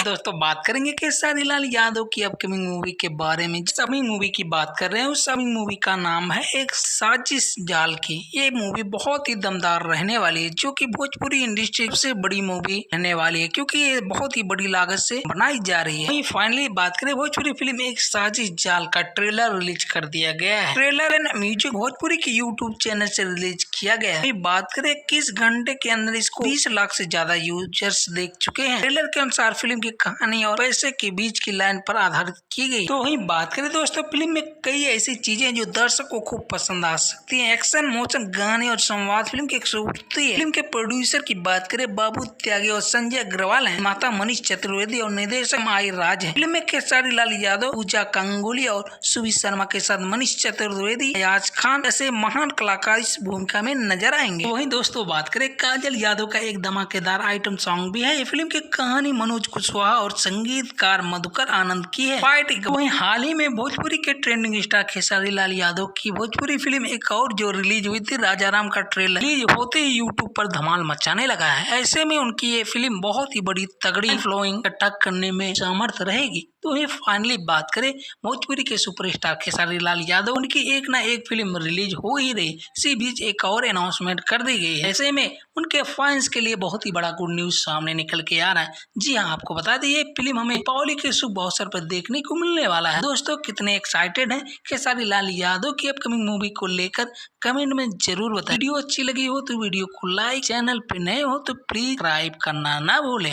दोस्तों बात करेंगे खेसारी लाल यादव की अपकमिंग मूवी के बारे में। जिस अपकमिंग मूवी की बात कर रहे हैं उस अपकमिंग मूवी का नाम है एक साजिश जाल की। ये मूवी बहुत ही दमदार रहने वाली है, जो कि भोजपुरी इंडस्ट्री से बड़ी मूवी रहने वाली है, क्योंकि ये बहुत ही बड़ी लागत से बनाई जा रही है। फाइनली बात करें भोजपुरी फिल्म एक साजिश जाल का ट्रेलर रिलीज कर दिया गया है। ट्रेलर एंड म्यूजिक भोजपुरी के यूट्यूब चैनल से रिलीज किया गया है। बात करें 21 घंटे के अंदर इसको 20 लाख से ज्यादा यूजर्स देख चुके हैं। ट्रेलर के अनुसार फिल्म की कहानी और पैसे के बीच की लाइन पर आधारित की गई। तो वहीं बात करें दोस्तों फिल्म में कई ऐसी चीजें जो दर्शकों को खूब पसंद आ सकती हैं। एक्शन, मोशन, गाने और संवाद फिल्म की खूबसूरती है। फिल्म के प्रोड्यूसर की बात करें बाबू त्यागी और संजय अग्रवाल है। माता मनीष चतुर्वेदी और निर्देशक आई राज है। फिल्म में खेसारी लाल यादव, पूजा गांगुली और सुबीर शर्मा के साथ मनीष चतुर्वेदी, अयाज खान ऐसे महान कलाकार इस भूमिका में नजर आएंगे। वहीं दोस्तों बात करें काजल यादव का एक धमाकेदार आइटम सॉन्ग भी है। ये फिल्म की कहानी मनोज कुशवाहा और संगीतकार मधुकर आनंद की है। वहीं हाल ही में भोजपुरी के ट्रेंडिंग स्टार खेसारी लाल यादव की भोजपुरी फिल्म एक और जो रिलीज हुई थी राजाराम का ट्रेलर रिलीज होते ही यूट्यूब पर धमाल मचाने लगा है। ऐसे में उनकी ये फिल्म बहुत ही बड़ी तगड़ी फॉलोइंग अटैक करने में समर्थ रहेगी। तो ये फाइनली बात करें भोजपुरी के सुपरस्टार खेसारी लाल यादव, उनकी एक ना एक फिल्म रिलीज हो ही रही। इसी बीच एक और अनाउंसमेंट कर दी गई है। ऐसे में उनके फैंस के लिए बहुत ही बड़ा गुड न्यूज सामने निकल के आ रहा है। जी हाँ, आपको बता दें ये फिल्म हमें दीपावली के शुभ अवसर पर देखने को मिलने वाला है। दोस्तों कितने एक्साइटेड हैं खेसारी लाल यादव की अपकमिंग मूवी को लेकर कमेंट में जरूर बताएं। वीडियो अच्छी लगी हो तो वीडियो को लाइक, चैनल पे नए हो तो प्लीज सब्सक्राइब करना ना भूलें।